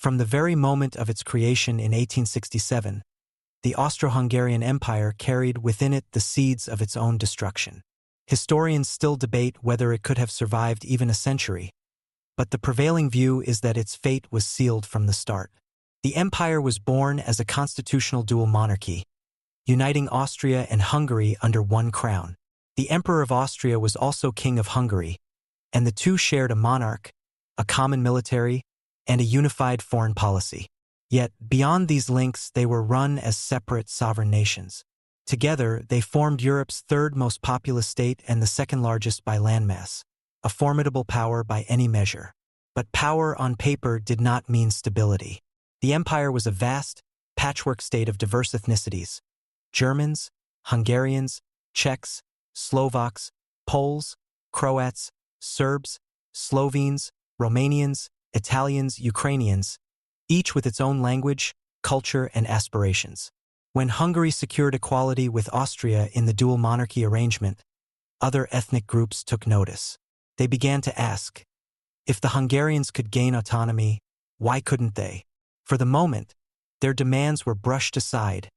From the very moment of its creation in 1867, the Austro-Hungarian Empire carried within it the seeds of its own destruction. Historians still debate whether it could have survived even a century, but the prevailing view is that its fate was sealed from the start. The empire was born as a constitutional dual monarchy, uniting Austria and Hungary under one crown. The Emperor of Austria was also King of Hungary, and the two shared a monarch, a common military, and a unified foreign policy. Yet, beyond these links, they were run as separate sovereign nations. Together, they formed Europe's third most populous state and the second largest by landmass, a formidable power by any measure. But power on paper did not mean stability. The empire was a vast, patchwork state of diverse ethnicities: Germans, Hungarians, Czechs, Slovaks, Poles, Croats, Serbs, Slovenes, Romanians, Italians, Ukrainians, each with its own language, culture, and aspirations. When Hungary secured equality with Austria in the dual monarchy arrangement, other ethnic groups took notice. They began to ask, if the Hungarians could gain autonomy, why couldn't they? For the moment, their demands were brushed aside,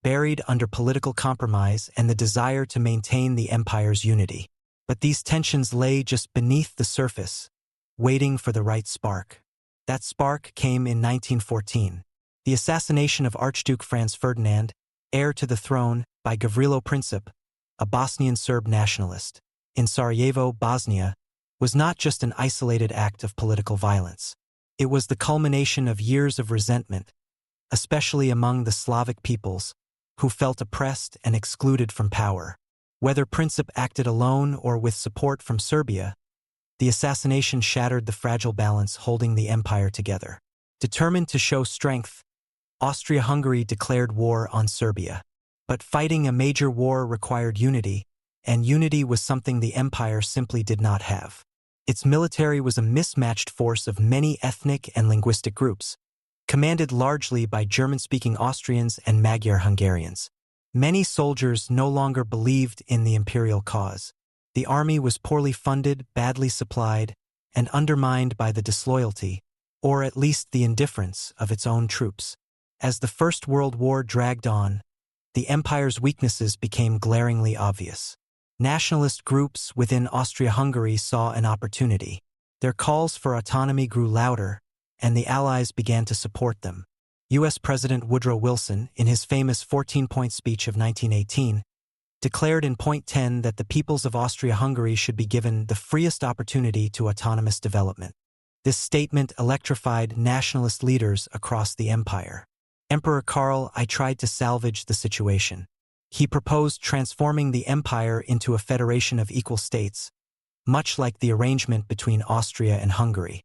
buried under political compromise and the desire to maintain the empire's unity. But these tensions lay just beneath the surface, waiting for the right spark. That spark came in 1914. The assassination of Archduke Franz Ferdinand, heir to the throne, by Gavrilo Princip, a Bosnian Serb nationalist, in Sarajevo, Bosnia, was not just an isolated act of political violence. It was the culmination of years of resentment, especially among the Slavic peoples, who felt oppressed and excluded from power. Whether Princip acted alone or with support from Serbia, the assassination shattered the fragile balance holding the empire together. Determined to show strength, Austria-Hungary declared war on Serbia. But fighting a major war required unity, and unity was something the empire simply did not have. Its military was a mismatched force of many ethnic and linguistic groups, commanded largely by German-speaking Austrians and Magyar Hungarians. Many soldiers no longer believed in the imperial cause. The army was poorly funded, badly supplied, and undermined by the disloyalty, or at least the indifference, of its own troops. As the First World War dragged on, the empire's weaknesses became glaringly obvious. Nationalist groups within Austria-Hungary saw an opportunity. Their calls for autonomy grew louder, and the Allies began to support them. U.S. President Woodrow Wilson, in his famous 14-point speech of 1918, declared in Point 10 that the peoples of Austria-Hungary should be given the freest opportunity to autonomous development. This statement electrified nationalist leaders across the empire. Emperor Karl I tried to salvage the situation. He proposed transforming the empire into a federation of equal states, much like the arrangement between Austria and Hungary.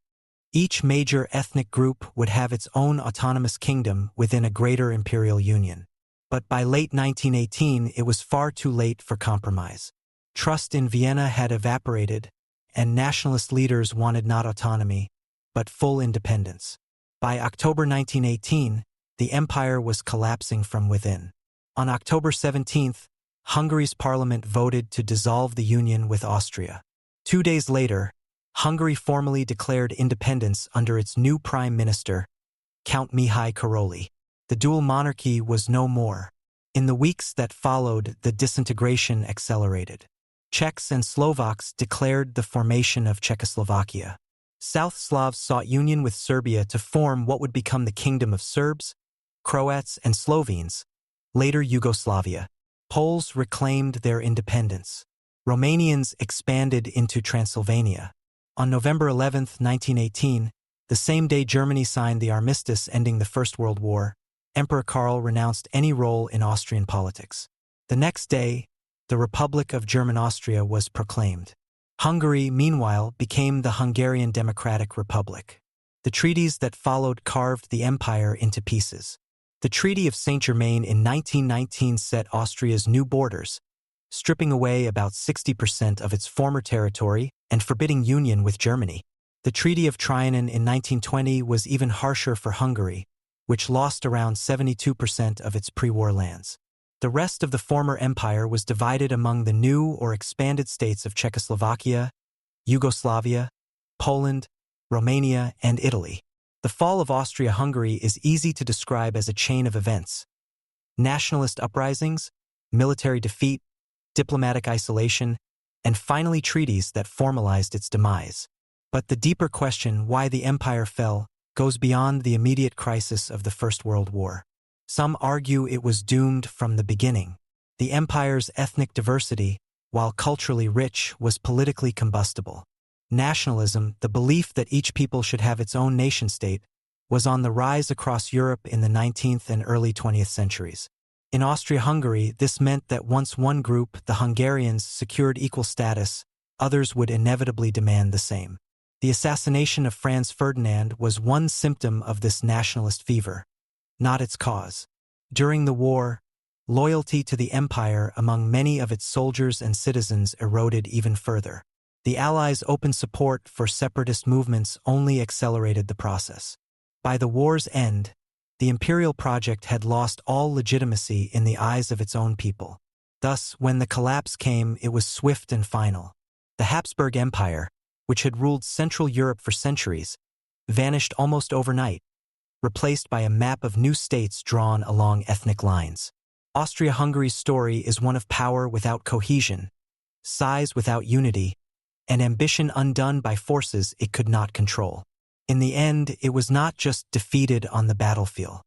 Each major ethnic group would have its own autonomous kingdom within a greater imperial union. But by late 1918, it was far too late for compromise. Trust in Vienna had evaporated, and nationalist leaders wanted not autonomy, but full independence. By October 1918, the empire was collapsing from within. On October 17th, Hungary's parliament voted to dissolve the union with Austria. 2 days later, Hungary formally declared independence under its new prime minister, Count Mihai Karoli. The dual monarchy was no more. In the weeks that followed, the disintegration accelerated. Czechs and Slovaks declared the formation of Czechoslovakia. South Slavs sought union with Serbia to form what would become the Kingdom of Serbs, Croats, and Slovenes, later Yugoslavia. Poles reclaimed their independence. Romanians expanded into Transylvania. On November 11, 1918, the same day Germany signed the armistice ending the First World War, Emperor Karl renounced any role in Austrian politics. The next day, the Republic of German Austria was proclaimed. Hungary, meanwhile, became the Hungarian Democratic Republic. The treaties that followed carved the empire into pieces. The Treaty of Saint-Germain in 1919 set Austria's new borders, stripping away about 60% of its former territory and forbidding union with Germany. The Treaty of Trianon in 1920 was even harsher for Hungary, which lost around 72% of its pre-war lands. The rest of the former empire was divided among the new or expanded states of Czechoslovakia, Yugoslavia, Poland, Romania, and Italy. The fall of Austria-Hungary is easy to describe as a chain of events. Nationalist uprisings, military defeat, diplomatic isolation, and finally treaties that formalized its demise. But the deeper question, why the empire fell, goes beyond the immediate crisis of the First World War. Some argue it was doomed from the beginning. The empire's ethnic diversity, while culturally rich, was politically combustible. Nationalism, the belief that each people should have its own nation-state, was on the rise across Europe in the 19th and early 20th centuries. In Austria-Hungary, this meant that once one group, the Hungarians, secured equal status, others would inevitably demand the same. The assassination of Franz Ferdinand was one symptom of this nationalist fever, not its cause. During the war, loyalty to the empire among many of its soldiers and citizens eroded even further. The Allies' open support for separatist movements only accelerated the process. By the war's end, the imperial project had lost all legitimacy in the eyes of its own people. Thus, when the collapse came, it was swift and final. The Habsburg Empire, which had ruled Central Europe for centuries, vanished almost overnight, replaced by a map of new states drawn along ethnic lines. Austria-Hungary's story is one of power without cohesion, size without unity, and ambition undone by forces it could not control. In the end, it was not just defeated on the battlefield.